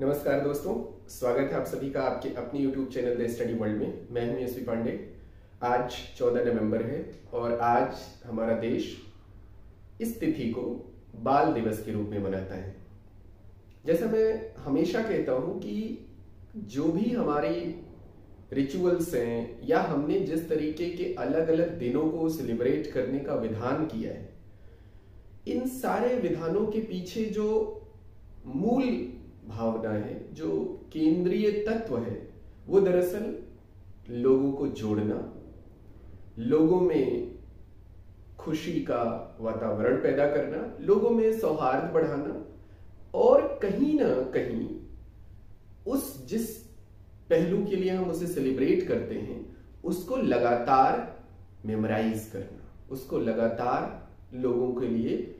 नमस्कार दोस्तों, स्वागत है आप सभी का आपके अपनी YouTube channel the study world में। मैं हूं यशवी पांडे। आज 14 नवंबर है और आज हमारा देश इस तिथि को बाल दिवस के रूप में मनाता है। जैसा मैं हमेशा कहता हूं कि जो भी हमारी रिचुअल्स हैं या हमने जिस तरीके के अलग अलग दिनों को सेलिब्रेट करने का विधान किया है, इन सारे विधानों के पीछे जो मूल भावना है, जो केंद्रीय तत्व है, वो दरअसल लोगों को जोड़ना, लोगों में खुशी का वातावरण पैदा करना, लोगों में सौहार्द बढ़ाना और कहीं ना कहीं जिस पहलू के लिए हम उसे सेलिब्रेट करते हैं उसको लगातार मेमोराइज करना, उसको लगातार लोगों के लिए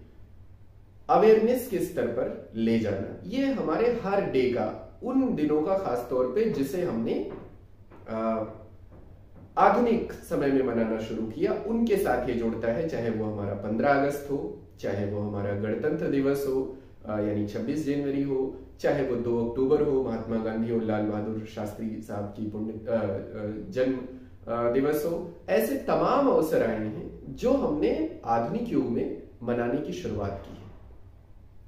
अवेयरनेस के स्तर पर ले जाना। ये हमारे हर डे का, उन दिनों का खास तौर पे जिसे हमने आधुनिक समय में मनाना शुरू किया, उनके साथ ये जोड़ता है। चाहे वो हमारा 15 अगस्त हो, चाहे वो हमारा गणतंत्र दिवस हो यानी 26 जनवरी हो, चाहे वो 2 अक्टूबर हो, महात्मा गांधी और लाल बहादुर शास्त्री साहब की पुण्य जन्म दिवस हो। ऐसे तमाम अवसर आए हैं जो हमने आधुनिक युग में मनाने की शुरुआत की है।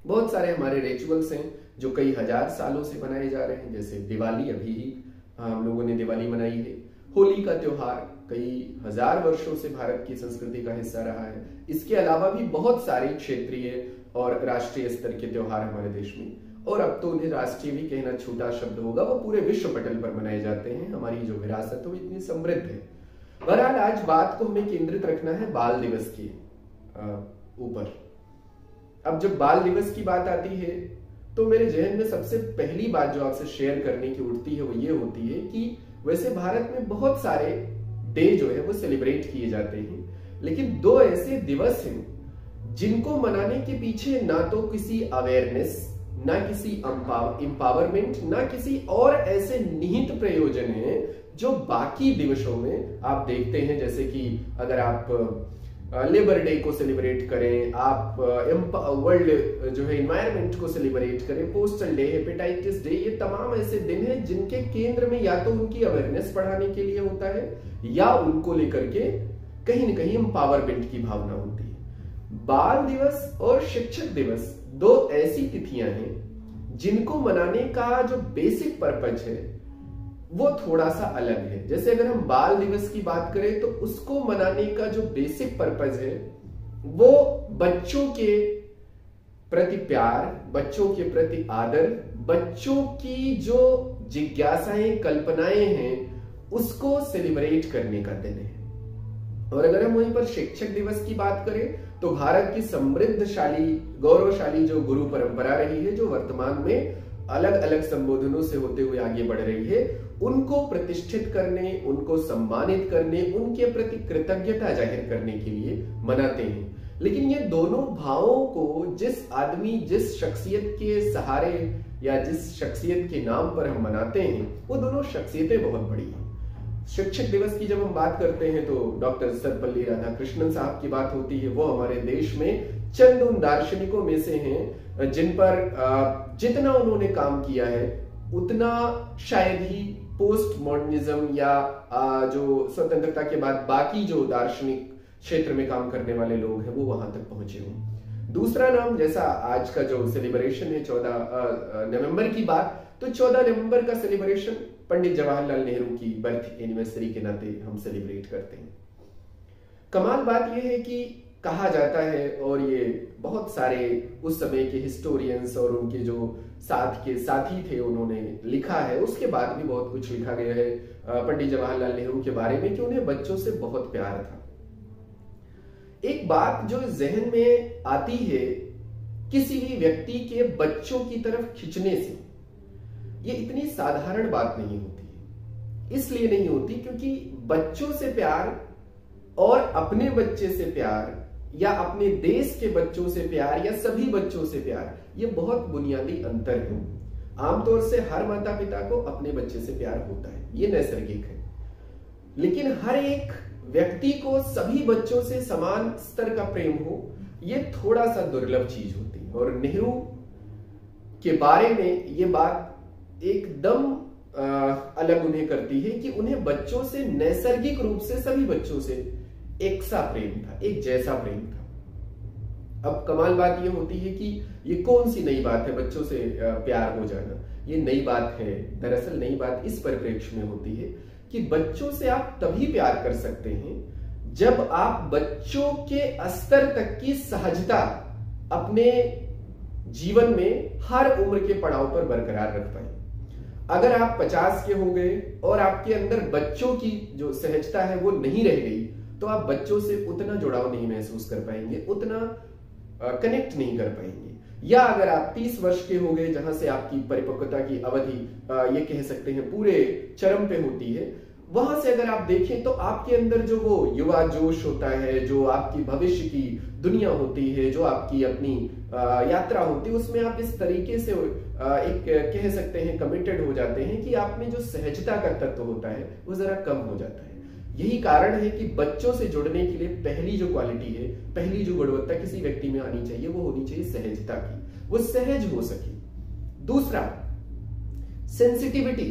बहुत सारे हमारे रिचुअल्स हैं जो कई हजार सालों से मनाए जा रहे हैं। जैसे दिवाली, अभी ही हम लोगों ने दिवाली मनाई है। होली का त्योहार कई हजार वर्षों से भारत की संस्कृति का हिस्सा रहा है। इसके अलावा भी बहुत सारे क्षेत्रीय और राष्ट्रीय स्तर के त्योहार हमारे देश में, और अब तो उन्हें राष्ट्रीय भी कहना छोटा शब्द होगा, वो पूरे विश्व पटल पर मनाए जाते हैं। हमारी जो विरासत है वो इतनी समृद्ध है। बहरहाल आज बात को हमें केंद्रित रखना है बाल दिवस के ऊपर। अब जब बाल दिवस की बात आती है तो मेरे जहन में सबसे पहली बात जो आपसे शेयर करने की उठती है वो ये होती है कि वैसे भारत में बहुत सारे डे जो है वो सेलिब्रेट किए जाते हैं, लेकिन 2 ऐसे दिवस हैं जिनको मनाने के पीछे ना तो किसी अवेयरनेस, ना किसी एम्पावरमेंट, ना किसी और ऐसे निहित प्रयोजन है जो बाकी दिवसों में आप देखते हैं। जैसे कि अगर आप लेबर डे को सेलिब्रेट करें, आप वर्ल्ड जो है एनवायरनमेंट को सेलिब्रेट करें, पोस्टल डे, हेपेटाइटिस डे, ये तमाम ऐसे दिन हैं जिनके केंद्र में या तो उनकी अवेयरनेस बढ़ाने के लिए होता है या उनको लेकर के कहीं ना कहीं एम्पावरमेंट की भावना होती है। बाल दिवस और शिक्षक दिवस 2 ऐसी तिथियां हैं जिनको मनाने का जो बेसिक पर्पज है वो थोड़ा सा अलग है। जैसे अगर हम बाल दिवस की बात करें तो उसको मनाने का जो बेसिक पर्पज है वो बच्चों के प्रति प्यार, बच्चों के प्रति आदर, बच्चों की जो जिज्ञासाएं, कल्पनाएं हैं, उसको सेलिब्रेट करने का दिन है। और अगर हम वहीं पर शिक्षक दिवस की बात करें तो भारत की समृद्धशाली, गौरवशाली जो गुरु परंपरा रही है, जो वर्तमान में अलग अलग संबोधनों से होते हुए आगे बढ़ रही है, उनको प्रतिष्ठित करने, उनको सम्मानित करने, उनके प्रति कृतज्ञता जाहिर करने के लिए मनाते हैं। लेकिन ये दोनों भावों को जिस आदमी, जिस शख्सियत के सहारे या जिस शख्सियत के नाम पर हम मनाते हैं, वो दोनों शख्सियतें बहुत बड़ी हैं। शिक्षक दिवस की जब हम बात करते हैं तो डॉक्टर सर्वपल्ली राधाकृष्णन साहब की बात होती है। वो हमारे देश में चंद उन दार्शनिकों में से हैं जिन पर जितना उन्होंने काम किया है उतना शायद ही पोस्ट मॉडर्निज्म या जो स्वतंत्रता के बाद बाकी जो दार्शनिक क्षेत्र में काम करने वाले लोग हैं वो वहां तक पहुंचे हों। दूसरा नाम, जैसा आज का जो सेलिब्रेशन है 14 नवंबर की बात, तो 14 नवंबर का सेलिब्रेशन पंडित जवाहरलाल नेहरू की बर्थ एनिवर्सरी के नाते हम सेलिब्रेट करते हैं। कमाल बात यह है कि कहा जाता है, और ये बहुत सारे उस समय के हिस्टोरियंस और उनके जो साथ के साथी थे उन्होंने लिखा है, उसके बाद भी बहुत कुछ लिखा गया है पंडित जवाहरलाल नेहरू के बारे में कि उन्हें बच्चों से बहुत प्यार था। एक बात जो जहन में आती है किसी भी व्यक्ति के बच्चों की तरफ खींचने से, ये इतनी साधारण बात नहीं होती है। इसलिए नहीं होती क्योंकि बच्चों से प्यार और अपने बच्चे से प्यार या अपने देश के बच्चों से प्यार या सभी बच्चों से प्यार, ये बहुत बुनियादी अंतर है। आमतौर से हर माता पिता को अपने बच्चे से प्यार होता है, ये नैसर्गिक है, लेकिन हर एक व्यक्ति को सभी बच्चों से समान स्तर का प्रेम हो, ये थोड़ा सा दुर्लभ चीज होती है। और नेहरू के बारे में ये बात एकदम अलग उन्हें करती है कि उन्हें बच्चों से नैसर्गिक रूप से सभी बच्चों से एक सा प्रेम था, एक जैसा प्रेम था। अब कमाल बात यह होती है कि ये कौन सी नई बात है बच्चों से प्यार हो जाना। ये नई बात है, दरअसल नई बात इस परिप्रेक्ष्य में होती है कि बच्चों से आप तभी प्यार कर सकते हैं जब आप बच्चों के स्तर तक की सहजता अपने जीवन में हर उम्र के पड़ाव पर बरकरार रख पाए। अगर आप 50 के हो गए और आपके अंदर बच्चों की जो सहजता है वो नहीं रह गई, तो आप बच्चों से उतना जुड़ाव नहीं महसूस कर पाएंगे, उतना कनेक्ट नहीं कर पाएंगे। या अगर आप 30 वर्ष के हो गए, जहां से आपकी परिपक्वता की अवधि ये कह सकते हैं पूरे चरम पे होती है, वहां से अगर आप देखें तो आपके अंदर जो वो युवा जोश होता है, जो आपकी भविष्य की दुनिया होती है, जो आपकी अपनी यात्रा होती है, उसमें आप इस तरीके से एक कह सकते हैं कमिटेड हो जाते हैं कि आप में जो सहजता का तत्व होता है वो जरा कम हो जाता है। यही कारण है कि बच्चों से जुड़ने के लिए पहली जो क्वालिटी है, पहली जो गुणवत्ता किसी व्यक्ति में आनी चाहिए वो होनी चाहिए सहजता की, वो सहज हो सके। दूसरा, सेंसिटिविटी,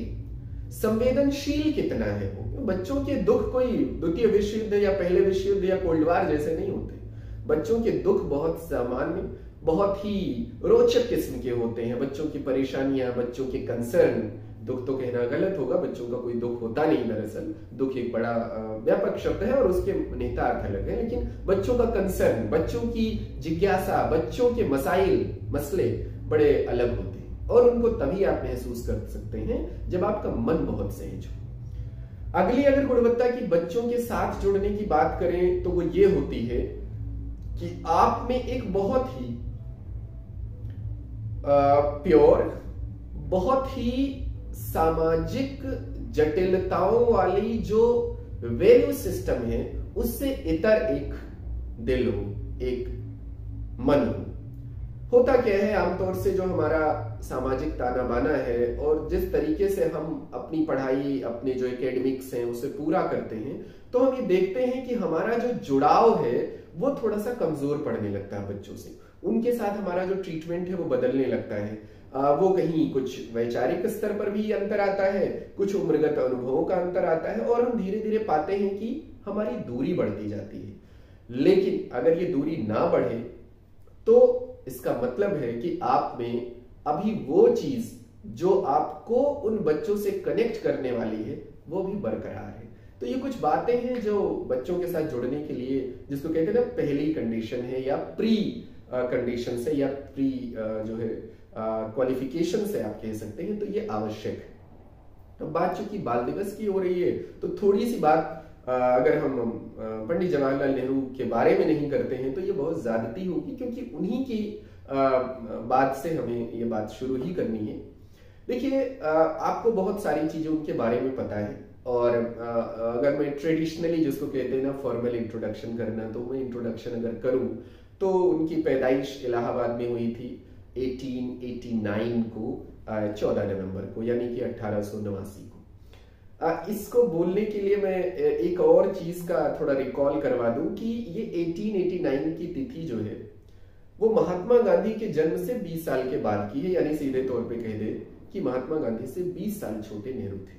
संवेदनशील कितना है वो। बच्चों के दुख कोई द्वितीय विश्व युद्ध या पहले विश्व युद्ध या कोल्ड वार जैसे नहीं होते। बच्चों के दुख बहुत सामान्य, बहुत ही रोचक किस्म के होते हैं। बच्चों की परेशानियां, बच्चों के कंसर्न, दुख तो कहना गलत होगा, बच्चों का कोई दुख होता नहीं, दरअसल दुख एक बड़ा व्यापक शब्द है और उसके निहितार्थ अलग है, लेकिन बच्चों का कंसर्न, बच्चों की जिज्ञासा, बच्चों के मसले बड़े अलग होते हैं और उनको तभी आप महसूस कर सकते हैं जब आपका मन बहुत सहज हो। अगली अगर गुणवत्ता की बच्चों के साथ जुड़ने की बात करें तो वो ये होती है कि आप में एक बहुत ही प्योर, बहुत ही सामाजिक जटिलताओं वाली जो वैल्यू सिस्टम है उससे इतर एक दिल हो, एक मन हो। होता क्या है आमतौर से जो हमारा सामाजिक ताना बाना है और जिस तरीके से हम अपनी पढ़ाई, अपने जो एकेडमिक्स हैं उसे पूरा करते हैं, तो हम ये देखते हैं कि हमारा जो जुड़ाव है वो थोड़ा सा कमजोर पड़ने लगता है बच्चों से। उनके साथ हमारा जो ट्रीटमेंट है वो बदलने लगता है। वो कहीं कुछ वैचारिक स्तर पर भी अंतर आता है, कुछ उम्रगत अनुभवों का अंतर आता है और हम धीरे धीरे पाते हैं कि हमारी दूरी बढ़ती जाती है। लेकिन अगर ये दूरी ना बढ़े तो इसका मतलब है कि आप में अभी वो चीज जो आपको उन बच्चों से कनेक्ट करने वाली है वो भी बरकरार है। तो ये कुछ बातें हैं जो बच्चों के साथ जुड़ने के लिए, जिसको कहते हैं ना पहली कंडीशन है या प्री कंडीशन से या प्री जो है क्वालिफिकेशन से आप कह सकते हैं, तो ये आवश्यक है। तो बात चूंकि बाल दिवस की हो रही है तो थोड़ी सी बात अगर हम पंडित जवाहरलाल नेहरू के बारे में नहीं करते हैं तो ये बहुत ज्यादती होगी, क्योंकि उन्हीं की बात से हमें ये बात शुरू ही करनी है। देखिए, आपको बहुत सारी चीजें उनके बारे में पता है और अगर मैं ट्रेडिशनली जिसको कहते हैं ना फॉर्मल इंट्रोडक्शन करना, तो मैं इंट्रोडक्शन अगर करूं तो उनकी पैदाइश इलाहाबाद में हुई थी 1889 को 14 नवंबर को, यानी कि 1889 को। इसको बोलने के लिए मैं एक और चीज का थोड़ा रिकॉल करवा दूं कि ये 1889 की तिथि जो है वो महात्मा गांधी के जन्म से 20 साल के बाद की है, यानी सीधे तौर पे कह दे कि महात्मा गांधी से 20 साल छोटे नेहरू थे।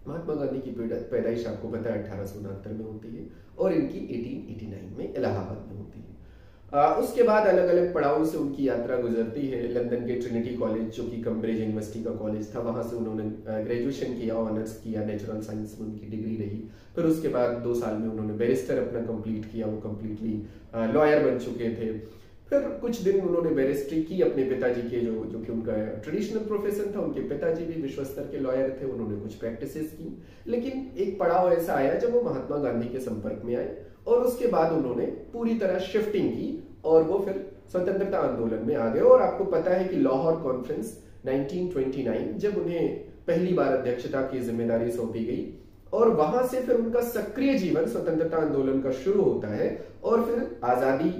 महात्मा गांधी की पैदाइश आपको पता है 1869 में होती है और इनकी 1889 में इलाहाबाद में होती है। उसके बाद अलग अलग पड़ावों से उनकी यात्रा गुजरती है। लंदन के ट्रिनिटी कॉलेज, जो कि कैम्ब्रिज यूनिवर्सिटी का कॉलेज था, वहां से उन्होंने ग्रेजुएशन किया, ऑनर्स किया, नेचुरल साइंस में उनकी डिग्री रही। फिर उसके बाद 2 साल में उन्होंने बैरिस्टर अपना कंप्लीट किया, वो कंप्लीटली लॉयर बन चुके थे। फिर कुछ दिन उन्होंने बैरिस्ट्री की अपने पिताजी के जो कि उनका ट्रेडिशनल प्रोफेशन था, उनके पिताजी भी विश्व स्तर के लॉयर थे, उन्होंने कुछ प्रैक्टिसेस की। लेकिन एक पड़ाव ऐसा आया जब वो महात्मा गांधी के संपर्क में आए और उसके बाद उन्होंने पूरी तरह शिफ्टिंग की और वो फिर स्वतंत्रता आंदोलन में आ गए। और आपको पता है कि लाहौर कॉन्फ्रेंस 1929 जब उन्हें पहली बार अध्यक्षता की जिम्मेदारी सौंपी गई और वहां से फिर उनका सक्रिय जीवन स्वतंत्रता आंदोलन का शुरू होता है और फिर आजादी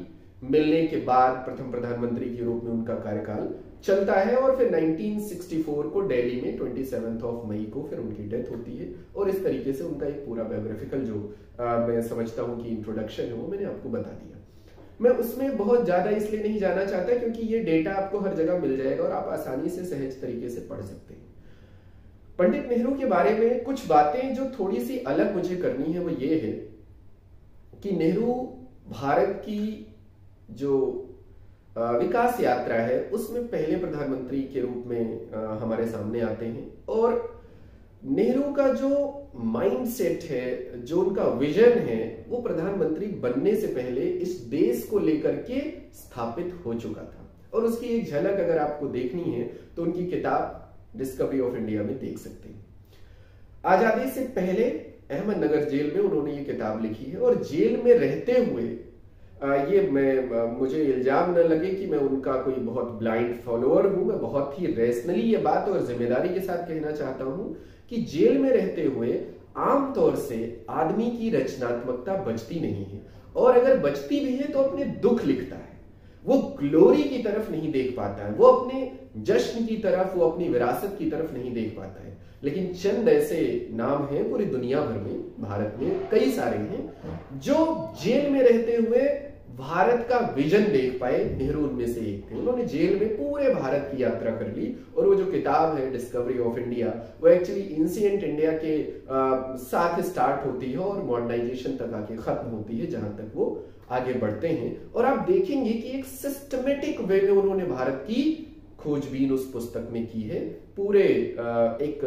मिलने के बाद प्रथम प्रधानमंत्री के रूप में उनका कार्यकाल चलता है और फिर 1964 को दिल्ली में 27 मई को फिर उनकी डेथ होती है। और इस तरीके से उनका एक पूरा बायोग्राफिकल जो मैं समझता हूं कि इंट्रोडक्शन है वो मैंने आपको बता दिया। मैं उसमें बहुत ज्यादा इसलिए नहीं जाना चाहता क्योंकि ये डेटा आपको हर जगह मिल जाएगा और आप आसानी से सहज तरीके से पढ़ सकते हैं। पंडित नेहरू के बारे में कुछ बातें जो थोड़ी सी अलग मुझे करनी है वो ये है कि नेहरू भारत की जो विकास यात्रा है उसमें पहले प्रधानमंत्री के रूप में हमारे सामने आते हैं। और नेहरू का जो माइंडसेट है, जो उनका विजन है, वो प्रधानमंत्री बनने से पहले इस देश को लेकर के स्थापित हो चुका था। और उसकी एक झलक अगर आपको देखनी है तो उनकी किताब डिस्कवरी ऑफ इंडिया में देख सकते हैं। आजादी से पहले अहमदनगर जेल में उन्होंने ये किताब लिखी है। और जेल में रहते हुए मुझे इल्जाम न लगे कि मैं उनका कोई बहुत ब्लाइंड फॉलोअर हूं, मैं बहुत ही रेशनली ये बात और जिम्मेदारी के साथ कहना चाहता हूं कि जेल में रहते हुए आमतौर से आदमी की रचनात्मकता बचती नहीं है, और अगर बचती भी है तो अपने दुख लिखता है। वो ग्लोरी की तरफ नहीं देख पाता है, वो अपने जश्न की तरफ, वो अपनी विरासत की तरफ नहीं देख पाता है। लेकिन चंद ऐसे नाम हैं पूरी दुनिया भर में, भारत में कई सारे हैं, जो जेल में रहते हुए भारत का विजन देख पाए। नेहरू उनमें से एक थे। उन्होंने जेल में पूरे भारत की यात्रा कर ली। और वो जो किताब है डिस्कवरी ऑफ इंडिया, वो एक्चुअली एंशिएंट इंडिया के साथ स्टार्ट होती है और मॉडर्नाइजेशन तक आके खत्म होती है, जहां तक वो आगे बढ़ते हैं। और आप देखेंगे कि एक सिस्टमेटिक वे में उन्होंने भारत की खोजबीन उस पुस्तक में की है, पूरे एक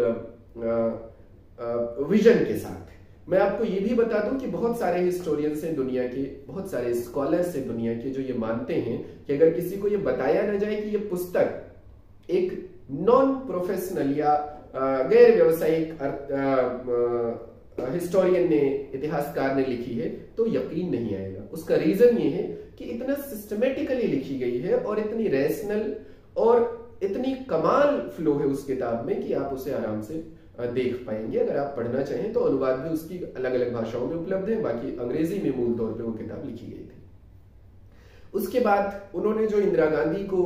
विजन के साथ। मैं आपको ये भी बता दूं कि बहुत सारे हिस्टोरियंस हैं दुनिया के, बहुत सारे स्कॉलर्स हैं दुनिया के, जो ये मानते हैं कि अगर किसी को ये बताया न जाए कि ये पुस्तक एक नॉन प्रोफेशनल या गैर व्यावसायिक हिस्टोरियन ने, इतिहासकार ने लिखी है, तो यकीन नहीं आएगा। उसका रीजन ये है कि इतना सिस्टमेटिकली लिखी गई है और इतनी रैशनल और इतनी कमाल फ्लो है उस किताब में कि आप उसे आराम से देख पाएंगे। अगर आप पढ़ना चाहें तो अनुवाद भी उसकी अलग अलग भाषाओं में उपलब्ध है, बाकी अंग्रेजी में मूल तौर पे वो किताब लिखी गई थी। उसके बाद उन्होंने जो इंदिरा गांधी को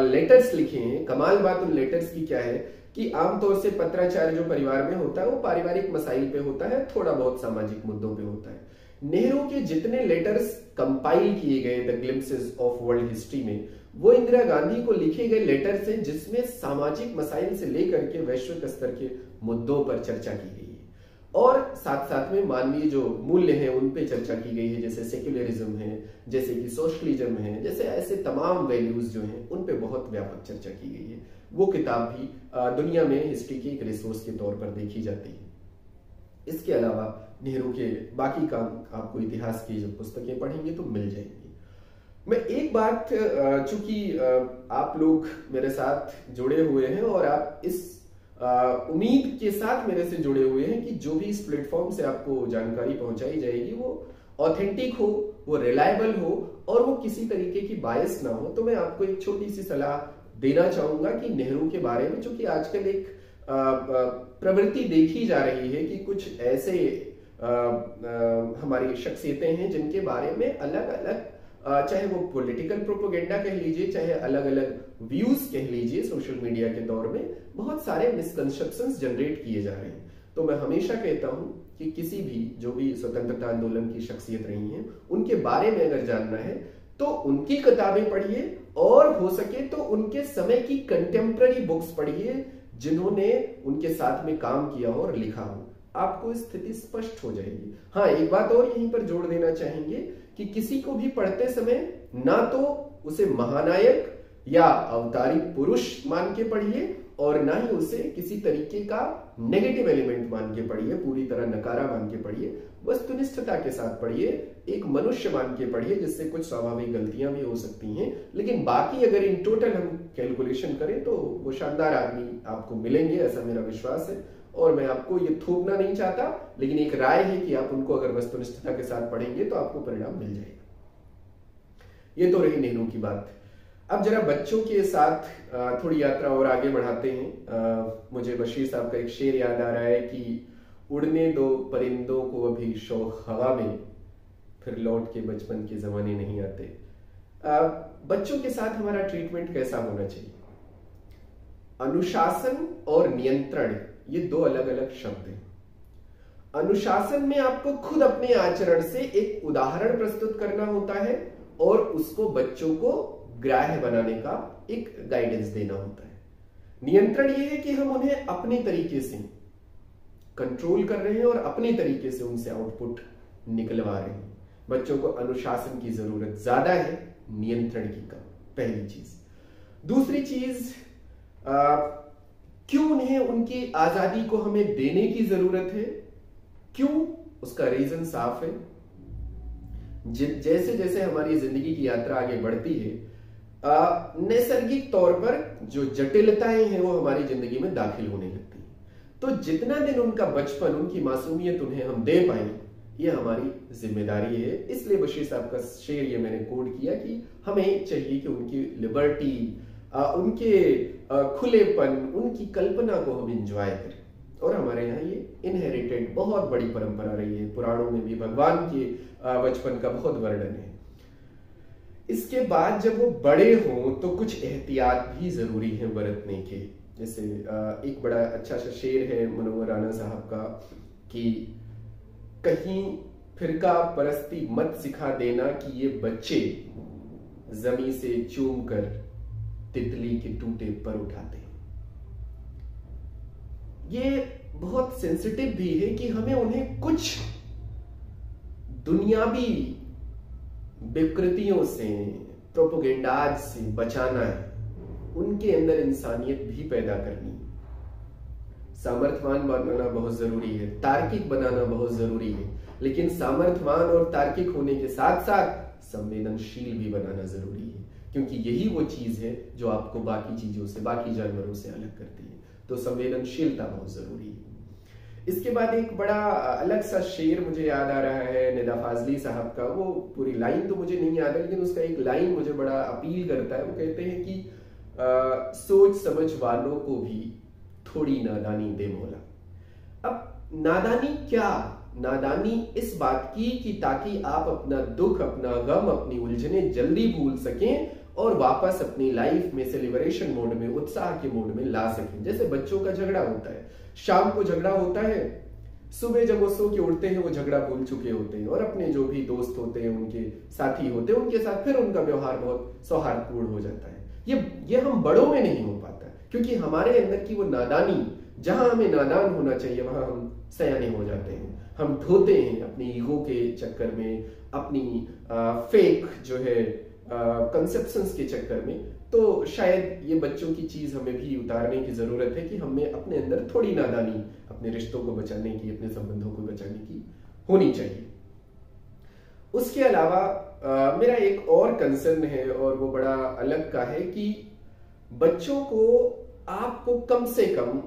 लेटर्स लिखे हैं, कमाल बात उन लेटर्स की क्या है कि आमतौर से पत्राचार जो परिवार में होता है वो पारिवारिक मसाइल पे होता है, थोड़ा बहुत सामाजिक मुद्दों पे होता है। नेहरू के जितने लेटर्स कंपाइल किए गए the glimpses of world history में, वो इंदिरा गांधी को लिखे गए लेटर्स हैं जिसमें सामाजिक मसाइल से लेकर के वैश्विक स्तर के मुद्दों पर चर्चा की गई है। और साथ साथ में मानवीय जो मूल्य हैं उन पे चर्चा की गई है, जैसे सेक्युलरिज्म है, जैसे कि सोशलिज्म है, जैसे ऐसे तमाम वैल्यूज जो हैं उन पे बहुत व्यापक चर्चा की गई है। वो किताब भी दुनिया में हिस्ट्री की एक रिसोर्स के तौर पर देखी जाती है। इसके अलावा नेहरू के बाकी काम आपको इतिहास की जब पुस्तकें पढ़ेंगे तो मिल जाएंगी। मैं एक बात, चूंकि आप लोग मेरे साथ जुड़े हुए हैं और आप इस उम्मीद के साथ मेरे से जुड़े हुए हैं कि जो भी इस प्लेटफॉर्म से आपको जानकारी पहुंचाई जाएगी वो ऑथेंटिक हो, वो रिलायबल हो और वो किसी तरीके की बायस ना हो, तो मैं आपको एक छोटी सी सलाह देना चाहूंगा कि नेहरू के बारे में, चूंकि आजकल एक प्रवृत्ति देखी जा रही है कि कुछ ऐसे हमारी शख्सियतें हैं जिनके बारे में अलग अलग, चाहे वो पॉलिटिकल प्रोपेगेंडा कह लीजिए, चाहे अलग अलग व्यूज कह लीजिए, सोशल मीडिया के दौर में बहुत सारे मिसकंसेप्शंस जनरेट किए जा रहे हैं। तो मैं हमेशा कहता हूं कि किसी भी जो भी स्वतंत्रता आंदोलन की शख्सियत रही हैं उनके बारे में अगर जानना है तो उनकी किताबें पढ़िए, और हो सके तो उनके समय की कंटेम्पररी बुक्स पढ़िए जिन्होंने उनके साथ में काम किया हो और लिखा हो, आपको स्थिति स्पष्ट हो जाएगी। हाँ, एक बात और यहीं पर जोड़ देना चाहेंगे कि किसी को भी पढ़ते समय ना तो उसे महानायक या अवतारी पुरुष मान के पढ़िए और ना ही उसे किसी तरीके का नेगेटिव एलिमेंट मान के पढ़िए, पूरी तरह नकारा मान के पढ़िए। वस्तुनिष्ठता के साथ पढ़िए, एक मनुष्य मान के पढ़िए, जिससे कुछ स्वाभाविक गलतियां भी हो सकती हैं, लेकिन बाकी अगर इन टोटल हम कैलकुलेशन करें तो वो शानदार आदमी आपको मिलेंगे, ऐसा मेरा विश्वास है। और मैं आपको ये थोपना नहीं चाहता, लेकिन एक राय है कि आप उनको अगर वस्तुनिष्ठता के साथ पढ़ेंगे तो आपको परिणाम मिल जाएगा। ये तो रही नेहरू की बात। अब जरा बच्चों के साथ थोड़ी यात्रा और आगे बढ़ाते हैं। मुझे बशीर साहब का एक शेर याद आ रहा है कि उड़ने दो परिंदों को अभी शौक हवा में, फिर लौट के बचपन के जमाने नहीं आते। बच्चों के साथ हमारा ट्रीटमेंट कैसा होना चाहिए? अनुशासन और नियंत्रण, ये दो अलग अलग शब्द हैं। अनुशासन में आपको खुद अपने आचरण से एक उदाहरण प्रस्तुत करना होता है और उसको बच्चों को ग्राह्य बनाने का एक गाइडेंस देना होता है। नियंत्रण ये है कि हम उन्हें अपने तरीके से कंट्रोल कर रहे हैं और अपने तरीके से उनसे आउटपुट निकलवा रहे हैं। बच्चों को अनुशासन की जरूरत ज्यादा है, नियंत्रण की कम, पहली चीज। दूसरी चीज, क्यों उन्हें उनकी आजादी को हमें देने की जरूरत है? क्यों? उसका रीजन साफ है। जैसे जैसे हमारी जिंदगी की यात्रा आगे बढ़ती है, नैसर्गिक तौर पर जो जटिलताएं हैं वो हमारी जिंदगी में दाखिल होने लगती हैं। तो जितना दिन उनका बचपन, उनकी मासूमियत उन्हें हम दे पाए, ये हमारी जिम्मेदारी है। इसलिए बशीर साहब का शेर ये मैंने कोट किया कि हमें चाहिए कि उनकी लिबर्टी, उनके खुलेपन, उनकी कल्पना को हम इंजॉय करें। और हमारे यहाँ ये इनहेरिटेड बहुत बड़ी परंपरा रही है। पुराणों में भी भगवान के बचपन का बहुत वर्णन है। इसके बाद जब वो बड़े हों तो कुछ एहतियात भी जरूरी है बरतने के। जैसे एक बड़ा अच्छा सा शेर है मनोहर राणा साहब का कि कहीं फिरका परस्ती मत सिखा देना कि ये बच्चे जमी से चूम कर तितली के टूटे पर उठाते हैं। ये बहुत सेंसिटिव भी है कि हमें उन्हें कुछ दुनियावी विकृतियों से, प्रोपोगेंडाज से बचाना है। उनके अंदर इंसानियत भी पैदा करनी है। सामर्थ्यवान बनाना बहुत जरूरी है, तार्किक बनाना बहुत जरूरी है, लेकिन सामर्थ्यवान और तार्किक होने के साथ साथ संवेदनशील भी बनाना जरूरी है, क्योंकि यही वो चीज है जो आपको बाकी चीजों से, बाकी जानवरों से अलग करती है। तो संवेदनशीलता बहुत जरूरी है। इसके बाद एक बड़ा अलग सा शेर मुझे याद आ रहा है निदा फाजली साहब का। वो पूरी लाइन तो मुझे नहीं याद है, लेकिन उसका एक लाइन मुझे बड़ा अपील करता है। वो कहते हैं कि सोच समझ वालों को भी थोड़ी नादानी दे मौला। अब नादानी क्या? नादानी इस बात की कि ताकि आप अपना दुख, अपना गम, अपनी उलझने जल्दी भूल सकें और वापस अपनी लाइफ में सेलिब्रेशन मोड में, उत्साह के मोड में ला सकें। जैसे बच्चों का झगड़ा होता है, शाम को झगड़ा होता है, सुबह जब वो सो के उठते हैं वो झगड़ा भूल चुके होते हैं और अपने जो भी दोस्त होते हैं, उनके साथी होते हैं, उनके साथ फिर उनका व्यवहार बहुत सौहार्दपूर्ण हो जाता है। ये हम बड़ों में नहीं हो पाता, क्योंकि हमारे अंदर की वो नादानी, जहां हमें नादान होना चाहिए वहां हम सयाने हो जाते हैं। हम ढोते हैं अपनी ईगो के चक्कर में, अपनी फेक जो है कंसेप्शंस के चक्कर में। तो शायद ये बच्चों की चीज हमें भी उतारने की जरूरत है कि हमें अपने अंदर थोड़ी नादानी अपने रिश्तों को बचाने की, अपने संबंधों को बचाने की होनी चाहिए। उसके अलावा मेरा एक और कंसर्न है और वो बड़ा अलग का है कि बच्चों को आपको कम से कम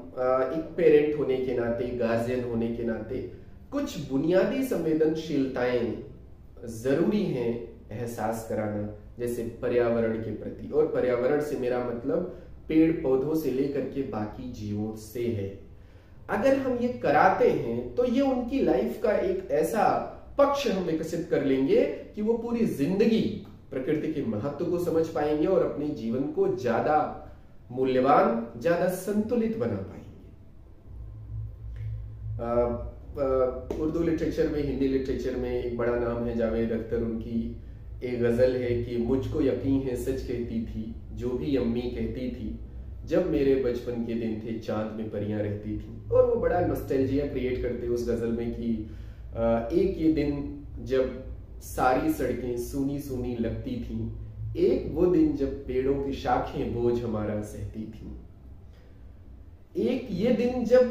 एक पेरेंट होने के नाते, गार्जियन होने के नाते कुछ बुनियादी संवेदनशीलताएं जरूरी हैं एहसास कराना, जैसे पर्यावरण के प्रति। और पर्यावरण से मेरा मतलब पेड़ पौधों से लेकर के बाकी जीवों से है। अगर हम ये कराते हैं तो ये उनकी लाइफ का एक ऐसा पक्ष हम विकसित कर लेंगे कि वो पूरी जिंदगी प्रकृति के महत्व को समझ पाएंगे और अपने जीवन को ज्यादा मूल्यवान, ज्यादा संतुलित बना पाएंगे। उर्दू लिटरेचर में, हिंदी लिटरेचर में एक बड़ा नाम है जावेद अख्तर। उनकी एक गजल है कि मुझको यकीन है सच कहती थी जो भी अम्मी कहती थी, जब मेरे बचपन के दिन थे चांद में परियां रहती थी। और वो बड़ा नॉस्टैल्जिया क्रिएट करते उस गजल में कि एक ये दिन जब सारी सड़कें सूनी सूनी लगती थी, एक वो दिन जब पेड़ों की शाखें बोझ हमारा सहती थी, एक ये दिन जब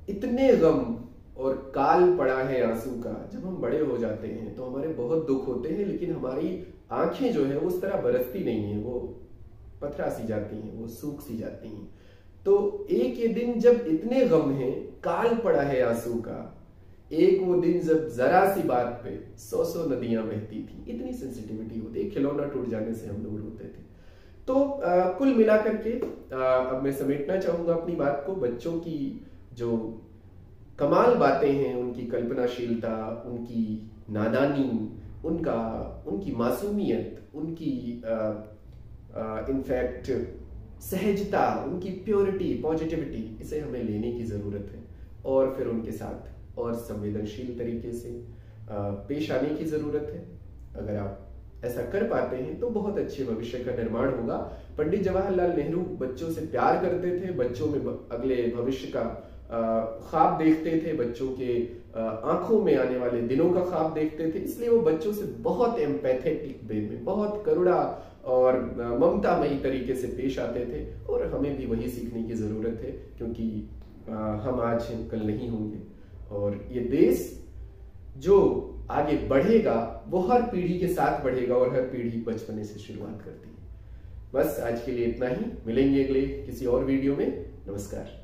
इतने गम और काल पड़ा है आंसू का। जब हम बड़े हो जाते हैं तो हमारे बहुत दुख होते हैं, लेकिन हमारी आंखें जो है उस तरह बरसती नहीं है, वो पथरा सी जाती हैं, वो सूख सी जाती हैं। तो एक ये दिन जब इतने गम हैं, काल पड़ा है आंसू का, एक वो दिन जब जरा सी बात पे 100 नदियां बहती थी। इतनी सेंसिटिविटी होती है, खिलौना टूट जाने से हम लोग रोते थे। तो कुल मिलाकर के अब मैं समेटना चाहूंगा अपनी बात को। बच्चों की जो कमाल बातें हैं, उनकी कल्पनाशीलता, उनकी नादानी, उनकी मासूमियत, उनकी इनफैक्ट सहजता, उनकी प्योरिटी, पॉजिटिविटी, इसे हमें लेने की जरूरत है और फिर उनके साथ और संवेदनशील तरीके से पेश आने की जरूरत है। अगर आप ऐसा कर पाते हैं तो बहुत अच्छे भविष्य का निर्माण होगा। पंडित जवाहरलाल नेहरू बच्चों से प्यार करते थे, बच्चों में अगले भविष्य का ख्वाब देखते थे, बच्चों के आंखों में आने वाले दिनों का ख्वाब देखते थे। इसलिए वो बच्चों से बहुत एम्पैथेटिक वे में, बहुत करुणा और ममतामयी तरीके से पेश आते थे। और हमें भी वही सीखने की जरूरत है, क्योंकि हम आज हैं, कल नहीं होंगे। और ये देश जो आगे बढ़ेगा वो हर पीढ़ी के साथ बढ़ेगा, और हर पीढ़ी बचपने से शुरुआत करती है। बस आज के लिए इतना ही, मिलेंगे अगले किसी और वीडियो में। नमस्कार।